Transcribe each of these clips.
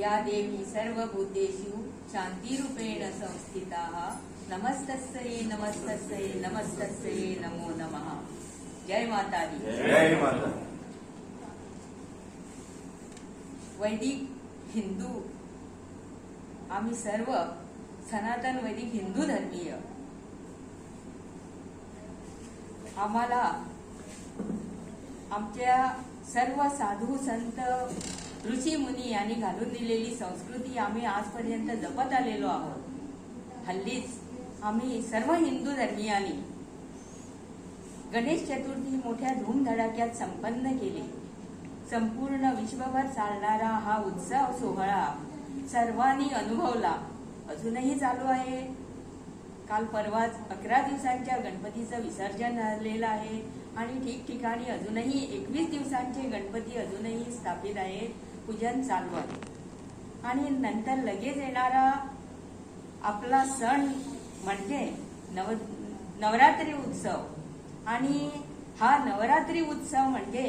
या देवी सर्वभूतेषु शांतिरूपेण संस्थिताः नमस्तस्यै नमस्तस्यै नमस्तस्यै नमो नमः। जय माता दी। जय माता। वैदिक हिंदू आम्ही सर्व सनातन वैदिक हिंदू धर्मीय आम्हाला आमच्या सर्व साधू संत ऋषी मुनी यांनी घालून दिलेली संस्कृती आम्ही आजपर्यंत जपत आलेलो आहोत। हल्लीच आम्ही सर्व हिंदू धर्मीयांनी गणेश चतुर्थी मोठ्या धूमधडाक्यात संपन्न केली। संपूर्ण विश्वभर चालणारा हा उत्सव सोहळा सर्वांनी अनुभवला, अजूनही चालू आहे। काल परवाच 11 दिवसांच्या गणपतीचं विसर्जन झालेलं आहे आणि ठिकठिकाणी अजूनही 21 दिवसांचे गणपती अजूनही स्थापित आहेत, पूजन चालू आहे। आणि नंतर लगेच येणारा आपला सण म्हणजे नवरात्री उत्सव आणि हा नवरात्री उत्सव म्हणजे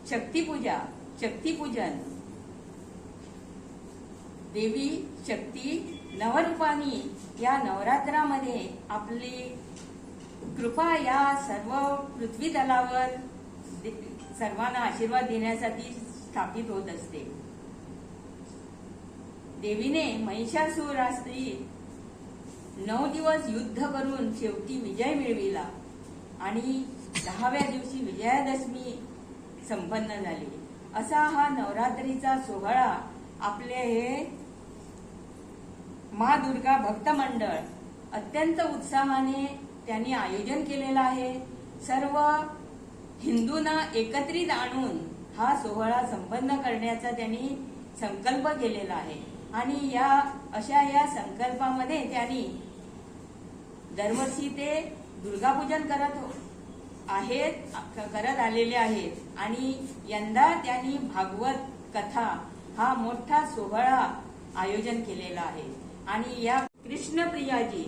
शक्तीपूजन देवी शक्ती नवरूपानी या नवरात्रामध्ये आपली कृपा या सर्व पृथ्वी तलावर सर्वांना आशीर्वाद देण्यासाठी स्थापित होत असते। देवीने महिषासुराशी 9 दिवस युद्ध करून शेवटी विजय मिळविला आणि 10व्या दिवशी विजयादशमी संपन्न झाली। असा हा नवरात्रीचा सोहळा आपले हे माँ दुर्गा भक्त मंडळ अत्यंत उत्साहाने त्यांनी आयोजन केलेलं आहे। सर्व हिंदूंना एकत्रित आणून हा सोहळा संपन्न करण्याचा त्यांनी संकल्प केलेला आहे आणि या संकल्पामध्ये त्यांनी दरवर्षी ते दुर्गापूजन करत आलेले आहेत आणि यंदा त्यांनी भागवत कथा हा मोठा सोहळा आयोजन केलेला आहे। आणि या कृष्णप्रियाजी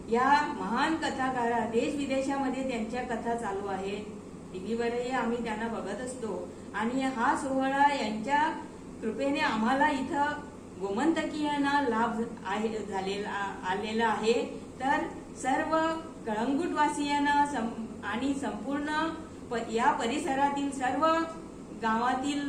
या महान कथाकारा देश विदेशामध्ये त्यांच्या कथा चालू आहेत, टीव्हीवरही आम्ही त्यांना बघत असतो आणि हा सोहळा यांच्या कृपेने आम्हाला इथं गोमंतकीयांना लाभ आलेला आहे। तर सर्व कळंगूटवासियांना आणि संपूर्ण या परिसरातील सर्व गावातील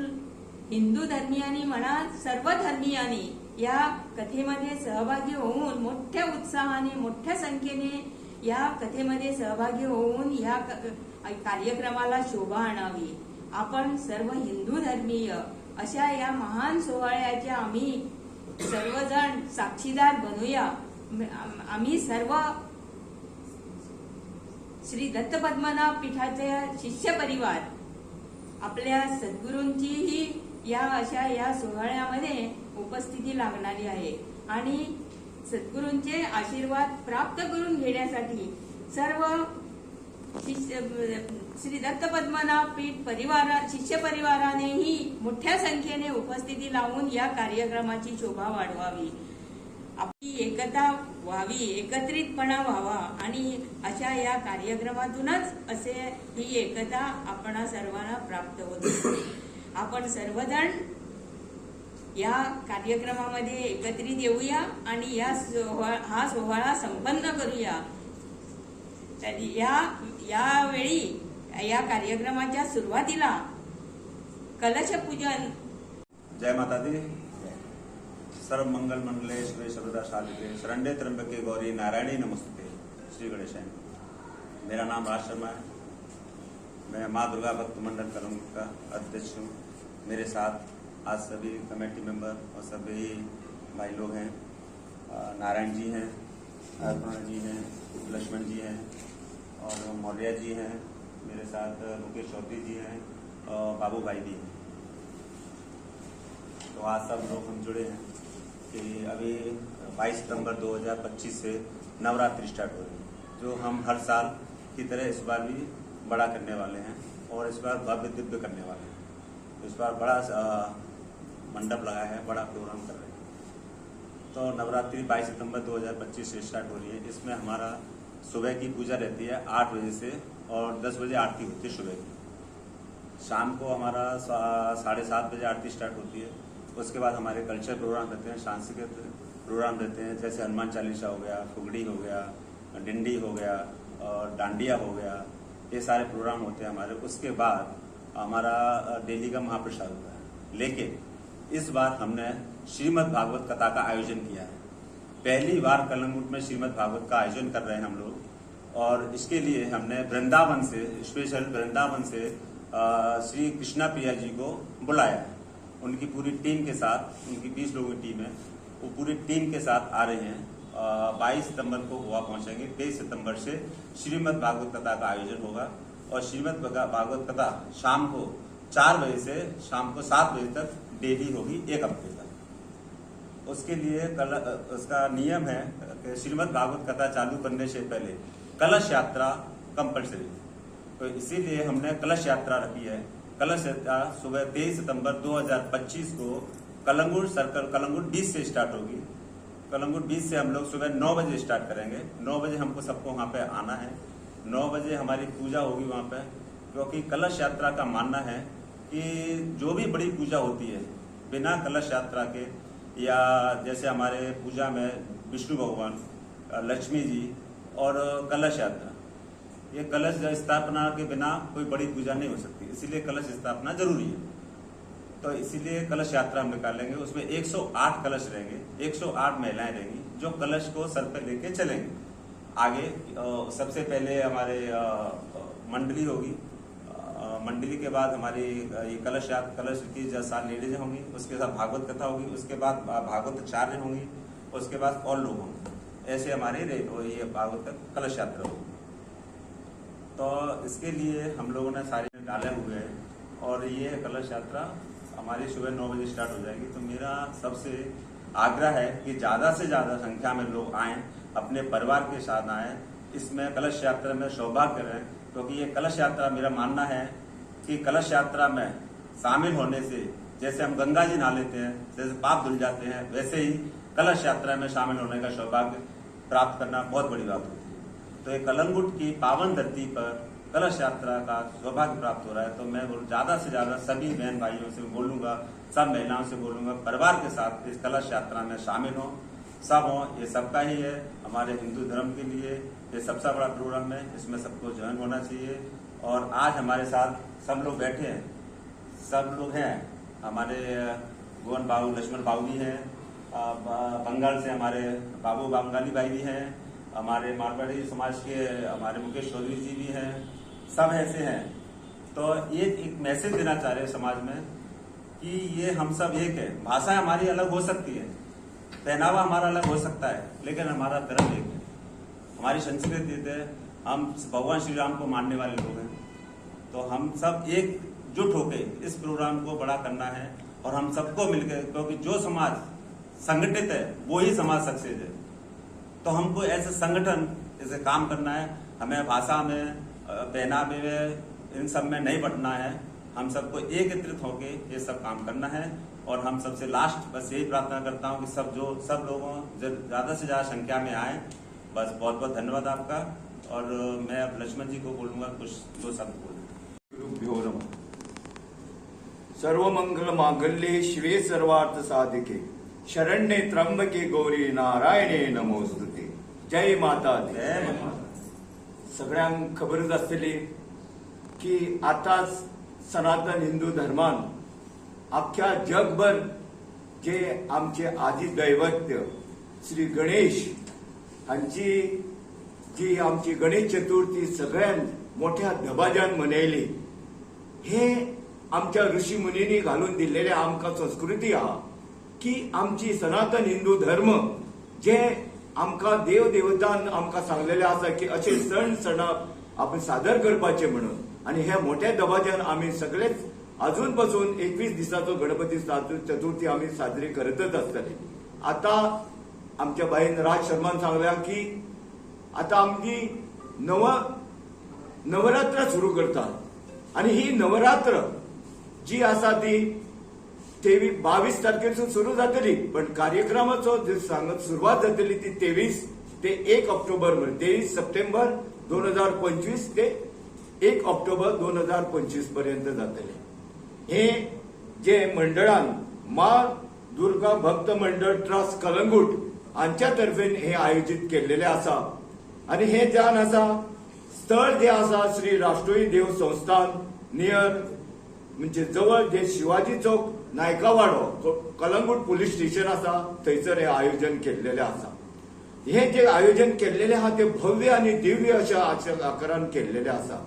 हिंदू धर्मीयांनी म्हणा सर्व धर्मीयांनी या कथेमध्ये सहभागी होऊन मोठ्या उत्साहाने मोठ्या संख्येने या कथेमध्ये सहभागी होऊन या कार्यक्रमाला शोभा आणावी। आपण सर्व हिंदू धर्मीय अशा या महान सोहळ्याचे आम्ही सर्वजण साक्षीदार बनूया। आम्ही सर्व श्री दत्त पद्मनाभ पीठाचे शिष्य परिवार आपल्या सद्गुरूंचीही या सोहळ्यामध्ये उपस्थिती लागणारी आहे आणि सद्गुरूंचे आशीर्वाद प्राप्त करून घेण्यासाठी सर्व श्री दत्त पद्मनाभ पीठ शिष्य परिवारानेही मोठ्या संख्येने उपस्थिती लावून या कार्यक्रमाची शोभा वाढवावी, आपली एकता व्हावी, एकत्रितपणा व्हावा आणि अशा या कार्यक्रमातूनच असे ही एकता आपणा सर्वांना प्राप्त होत असते। आपण सर्वजण या कार्यक्रमामध्ये एकत्रित येऊया आणि हा सोहळा संपन्न करूया। यावेळी या कार्यक्रमाच्या सुरुवातीला कलश पूजन। जय माता दी। सर्व मंगल मंगले शिवे सर्वदा साधिके शरण्ये त्र्यंबके गौरी नारायणी नमस्ते। श्री गणेशाय। मेरा नाम राज शर्मा है, मैं माँ दुर्गा भक्त मंडल कलंगूट का अध्यक्ष हूँ। मेरे साथ आज सभी कमेटी मेंबर और सभी भाई लोग हैं। नारायण जी हैं, अर्पणा जी हैं, लक्ष्मण जी हैं और मौर्य जी हैं। मेरे साथ मुकेश चौधरी जी हैं और बाबू भाई भी हैं। तो आज सब लोग हम जुड़े हैं कि अभी 22 सितंबर 2025 से नवरात्रि स्टार्ट हो रही है, जो हम हर साल की तरह इस बार भी बड़ा करने वाले हैं और इस बार भव्य दिव्य करने वाले हैं। तो इस बार बड़ा मंडप लगाया है, बड़ा प्रोग्राम कर रहे हैं। तो नवरात्रि 22 सितंबर 2025 से स्टार्ट हो रही है। इसमें हमारा सुबह की पूजा रहती है 8 बजे से और 10 बजे आरती होती है सुबह की। शाम को हमारा 7:30 बजे आरती स्टार्ट होती है। उसके बाद हमारे कल्चर प्रोग्राम रहते हैं, सांस्कृतिक प्रोग्राम रहते हैं, जैसे हनुमान चालीसा हो गया, फुगड़ी हो गया, डिंडी हो गया और डांडिया हो गया। ये सारे प्रोग्राम होते हैं हमारे। उसके बाद हमारा डेली का महाप्रसाद होता है। लेकिन इस बार हमने श्रीमद् भागवत कथा का आयोजन किया है। पहली बार कलंगुट में श्रीमद् भागवत का आयोजन कर रहे हैं हम लोग, और इसके लिए हमने वृंदावन से, स्पेशल वृंदावन से श्री कृष्णा प्रिया जी को बुलाया है। उनकी पूरी टीम के साथ, उनकी 20 लोगों की टीम है, वो पूरी टीम के साथ आ रहे हैं। 22 सितंबर को गोवा पहुंचेंगे। 23 सितंबर से श्रीमद् भागवत कथा का आयोजन होगा, और श्रीमद् भागवत कथा शाम को 4 बजे से शाम को 7 बजे तक डेली होगी, 1 हफ्ते तक। उसके लिए उसका नियम है कि श्रीमद् भागवत कथा चालू करने से पहले कलश यात्रा कंपल्सरी, तो इसीलिए हमने कलश यात्रा रखी है। कलश यात्रा सुबह 23 सितंबर 2025 को कलंगुट सर्कल, कलंगुट बीच से स्टार्ट होगी। कलंगुट बीच से हम लोग सुबह 9 बजे स्टार्ट करेंगे। 9 बजे हमको सबको वहां पे आना है। 9 बजे हमारी पूजा होगी वहां पे, क्योंकि कलश यात्रा का मानना है कि जो भी बड़ी पूजा होती है बिना कलश यात्रा के, या जैसे हमारे पूजा में विष्णु भगवान, लक्ष्मी जी और कलश यात्रा, ये कलश स्थापना के बिना कोई बड़ी पूजा नहीं हो सकती, इसीलिए कलश स्थापना जरूरी है। तो इसीलिए कलश यात्रा हम निकालेंगे। उसमें 108 कलश रहेंगे, 108 महिलाएं रहेंगी जो कलश को सर पे लेके चलेंगे आगे। सबसे पहले हमारे मंडली होगी। मंडली के बाद हमारी ये कलश की 7 लेडीज होंगी। उसके साथ भागवत कथा होगी। उसके बाद भागवत आचार्य होंगी। उसके बाद और लोग होंगे। ऐसे हमारी ये भागवत कलश यात्रा होगी। तो इसके लिए हम लोगों ने सारे डाले हुए हैं, और ये कलश यात्रा हमारी सुबह 9 बजे स्टार्ट हो जाएगी। तो मेरा सबसे आग्रह है कि ज्यादा से ज्यादा संख्या में लोग आएं, अपने परिवार के साथ आएं, इसमें कलश यात्रा में सौभाग्य करें। क्योंकि ये कलश यात्रा, मेरा मानना है कि कलश यात्रा में शामिल होने से, जैसे हम गंगा जी नहा लेते हैं, जैसे पाप धुल जाते हैं, वैसे ही कलश यात्रा में शामिल होने का सौभाग्य प्राप्त करना बहुत बड़ी बात होती है। तो ये कलंगुट की पावन धरती पर कलश यात्रा का सौभाग्य प्राप्त हो रहा है। तो मैं ज्यादा से ज्यादा सभी बहन भाइयों से बोलूंगा, सब महिलाओं से बोलूंगा, परिवार के साथ इस कलश यात्रा में शामिल हो, सब हो। ये सबका ही है, हमारे हिंदू धर्म के लिए ये सबसे बड़ा प्रोग्राम है, इसमें सबको ज्वाइन होना चाहिए। और आज हमारे साथ सब लोग बैठे हैं, सब लोग हैं। हमारे गोवन बाबू, लक्ष्मण बाबू भी हैं, बंगाल से हमारे बाबू बंगाली भाई भी हैं, हमारे मारवाड़ी समाज के हमारे मुकेश चौधरी जी भी हैं, सब ऐसे हैं। तो ये एक मैसेज देना चाह रहे हैं समाज में कि ये हम सब एक है। भाषाएं हमारी अलग हो सकती है, पहनावा हमारा अलग हो सकता है, लेकिन हमारा धर्म एक है, हमारी संस्कृति है। हम भगवान श्री राम को मानने वाले लोग हैं। तो हम सब एकजुट होकर इस प्रोग्राम को बड़ा करना है, और हम सबको मिलकर, क्योंकि जो समाज संगठित है वो ही समाज सक्सेस है। तो हमको ऐसे संगठन, ऐसे काम करना है। हमें भाषा में, पहनावे में, इन सब में नहीं बंटना है। हम सबको एकत्रित होके ये सब काम करना है। और हम सबसे लास्ट बस यही प्रार्थना करता हूँ कि सब लोगों ज्यादा से ज्यादा संख्या में आए। बस बहुत बहुत धन्यवाद आपका। और मैं अब लक्ष्मण जी को बोलूंगा कुछ 2 शब्द बोलूंगा। सर्वमंगल मांगल्ये शिवे सर्वार्थ साधिके शरण्ये त्र्यंबके गौरी नारायणे नमोस्तुते। जय माता दी। जय माता। सगळ्यांक खबरच आसतली की आताच सनातन हिंदू धर्मान अख्ख्या जगभर जे आमचे आदि दैवत्य श्री गणेश हांची जी आमची गणेश चतुर्थी सगळ्यांत मोठ्या दबाज्यान मनयली। हे आमच्या ऋषी मुनींनी घालून दिलेले आमकां संस्कृती आहा की आमची सनातन हिंदू धर्म जे आमकां देव देवतान आमकां सांगलेले आसा की अशे सण आपण सादर करपाचे म्हणून। आणि ह्या मोठ्या दबाज्यान आम्ही सगळेच अजून पासून 21 दिसाचो गणपती चतुर्थी आम्ही साजरी करतच असतले। आता आमच्या बाईन राज शर्मान सांगल्या की आता आमची नवरात्र सुरू करतात आणि ही नवरात्र जी आसा ती 22 तारखेसून सुरू जातली, पण कार्यक्रमाचो सुरुवात जातली ती 23 ते 1 ऑक्टोबर, 23 सप्टेंबर 2025 ते 1 ऑक्टोबर 2025 पर्यंत जातले। हे जे मंडळान मा दुर्गा भक्त मंडळ ट्रस्ट कलंगूट हांच्या तर्फेन हे आयोजित केलेले आसा आणि हे जावन आसा स्थळ जे आसा श्री राष्ट्रोई देव संस्थान नियर म्हणजे जवळ जे शिवाजी चौक नायकावाडो कलंगूट पोलीस स्टेशन आसा थंयसर हे आयोजन केल्लेले आसा। हे जे आयोजन केल्लेले आहा ते भव्य आणि दिव्य अशा आकारान केल्लेले आसा।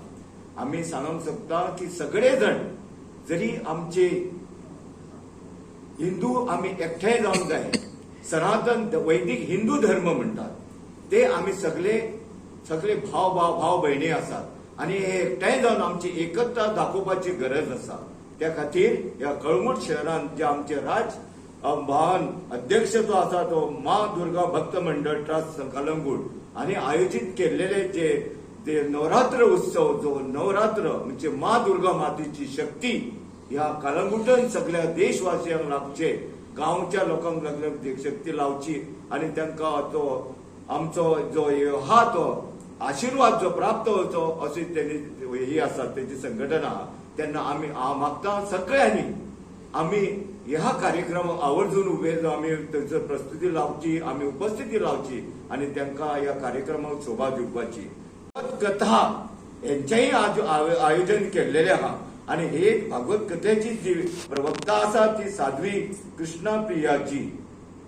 आम्ही सांगूंक शकता की सगळे जण जरी आमचे हिंदू आम्ही एकठांय जावंक जाय, सनातन वैदिक हिंदू धर्म म्हणटात ते आम्ही सगळे भाव भयणी आसात आणि हे एकठांय जावन आमची एकता दाखोवपाची गरज आसा। त्या खातीर ह्या कळंगूट शहरान जे आमचे महान अध्यक्ष जो आसा तो मा दुर्गा भक्त मंडळ ट्रस्ट कलंगूट आणि आयोजित केलेले जे नवरात्र उत्सव जो नवरात्र म्हणजे मा दुर्गा मातेची शक्ती ह्या कलंगूटन सगळ्या देशवासियांक लागचे, गांवच्या लोकांक लागले शक्ती लावची आणि त्यांना तो आमचो जो हा तो आशीर्वाद जो प्राप्त होतो अशी त्यांनी ही आसा त्याची संघटना। त्यांना आम्ही मागता सगळ्यांनी आम्ही ह्या कार्यक्रम आवर्जून उभे आम्ही थंयसर प्रस्तुती लावची, आम्ही उपस्थिती लावची आणि त्यांना या कार्यक्रमाक शोभा दिवपाची। कथा यांच्याही आयोजन केलेले आहा आणि हे भागवत कथेची जी प्रवक्ता आसा ती साध्वी कृष्णा प्रियाजी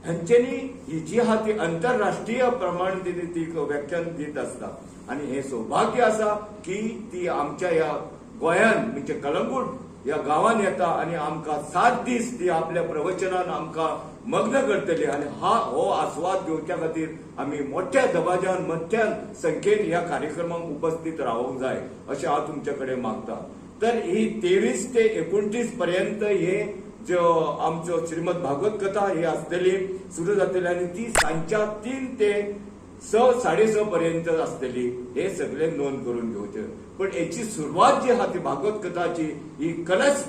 ह्यांच्यानी ही जी आहा ती आंतरराष्ट्रीय प्रमाण ती व्याख्यान दित असता आणि हे सौभाग्य आसा की ती आमच्या या गोंयान म्हणजे कलंगूट या गावान येता आणि आमकां 7 दीस ती आपल्या प्रवचनान आमकां मग्न करतली आणि हो आस्वाद घेवच्या खातीर आम्ही मोठ्या दबाज्यान मोठ्या संख्येन ह्या कार्यक्रमाक उपस्थित रावूंक जाय अशें हांव तुमचे कडेन मागता। तर ही 23 ते 29 पर्यंत हे जो आमचो श्रीमद भागवत कथा ही आसतली सुरू जातली आणि ती सांजच्या 3 ते 6:30 पर्यंत आसतली। हे सगळे नोंद करून घेवचे। पण याची सुरुवात जी आहा ती भागवत कथाची ही कलश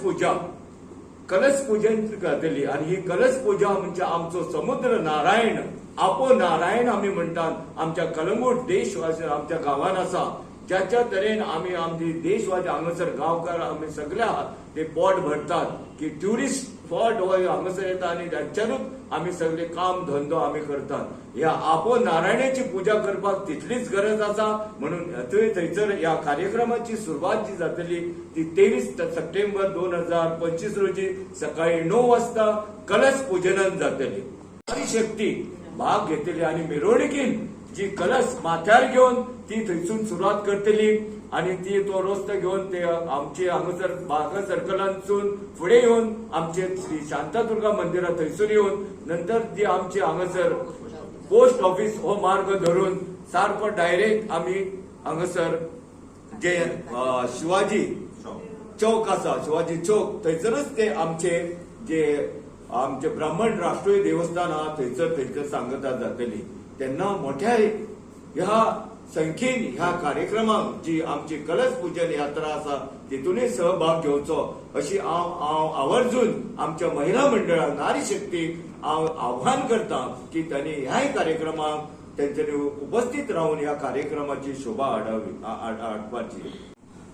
पूजन जातली आणि ही कलश पूजा म्हणजे आमचो समुद्र नारायण आपो नारायण आम्ही म्हणतात आमच्या कलंगूट देशवासी आमच्या गावान आसा ज्याच्या तरेन आम्ही आमची देशवासी हांगासर गांवकार आम्ही सगळे आहात ते पोट भरतात की ट्युरिस्ट स्पॉट हो हांगासर येता आणि त्यांच्यानूच आम्ही सगळे काम धंदो आम्ही करतात। ह्या आपो नारायणाची पूजा करपाक तितलीच गरज आसा म्हणून थंयसर ह्या कार्यक्रमाची सुरुवात जी जातली ती 23 सप्टेंबर 2025 रोजी सकाळी 9 वाजता कलश पूजनान जातली। नारी शक्ती भाग घेतली आणि मिरवणुकीन जी कलश माथ्यार घेऊन ती थंयसून सुरुवात करतली आणि ती तो रस्तो घेऊन ते आमचे हांगासर बागा सर्कलांसून फुडें येऊन आमचे श्री शांतादुर्गा मंदिरात थंयसून येऊन नंतर जी आमचे हांगासर पोस्ट ऑफिस हो मार्ग धरून सारको डायरेक्ट आम्ही हांगासर जे शिवाजी चौक आसा शिवाजी चौक थंयसरच ते आमचे ब्राह्मण राष्ट्रीय देवस्थान आहा थंयसर सांगता जातली। त्यांना मोठ्या ह्या संख्येन ह्या कार्यक्रमाक जी आमची कलश पूजन यात्रा आसा तितूनय सहभाग घेवचो अशी हांव आवर्जून आमच्या महिला मंडळाक नारी शक्तीक हांव आव्हान करता की त्यांनी ह्याय कार्यक्रमाक त्यांच्यानी उपस्थित राहून ह्या कार्यक्रमाची शोभा हाडपाची।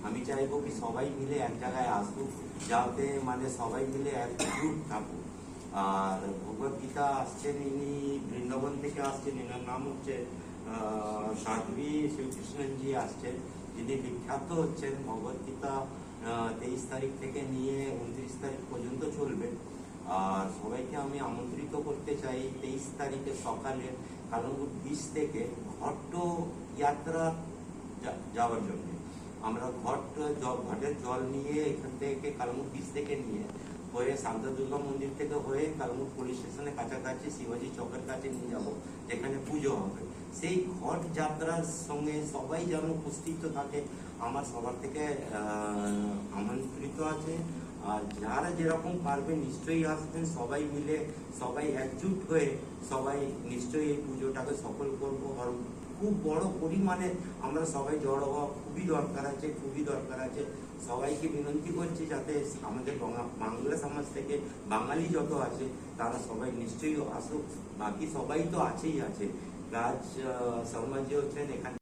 আমি চাইবো কি সবাই মিলে এক জায়গায় আসুক যাতে মানে সবাই মিলে একজুট থাকুক। আর ভগবত গীতা আসছেন ইনি বৃন্দাবন থেকে আসছেন, এনার নাম হচ্ছে সাধ্বী শ্রীকৃষ্ণজি আসছেন, যিনি বিখ্যাত হচ্ছেন। ভগবত গীতা 23 তারিখ থেকে নিয়ে 29 তারিখ পর্যন্ত চলবে। আর সবাইকে আমি আমন্ত্রিত করতে চাই 23 তারিখে সকালে কালঙ্গুট বিচ থেকে ঘট্ট যাত্রা যাওয়ার জন্য। আমরা ঘটের জল নিয়ে এখান থেকে কালঙ্গুট বিচ থেকে নিয়ে হয়ে শান্তাদুর্গা মন্দির থেকে হয়ে কালঙ্গুট পুলিশ স্টেশনের কাছাকাছি শিবাজি চকের কাছে নিয়ে যাব, যেখানে পুজো হবে। সেই ঘট যাত্রার সঙ্গে সবাই যেন উপস্থিত থাকে আমার সবার থেকে আমন্ত্রিত আছে। আর যারা যেরকম পারবে নিশ্চয়ই আসবেন, সবাই মিলে সবাই একজুট হয়ে সবাই নিশ্চয়ই এই পুজোটাকে সফল করবো। আর খুব বড় পরিমাণে আমরা সবাই জড়ো হওয়া খুবই দরকার আছে। সবাইকে বিনতি করছি যাতে আমাদের বাংলা সমাজ থেকে বাঙালি যত আছে তারা সবাই নিশ্চয়ই আসুক। বাকি সবাই তো আছেই আছে। রাজ শর্মাজি হচ্ছেন এখানে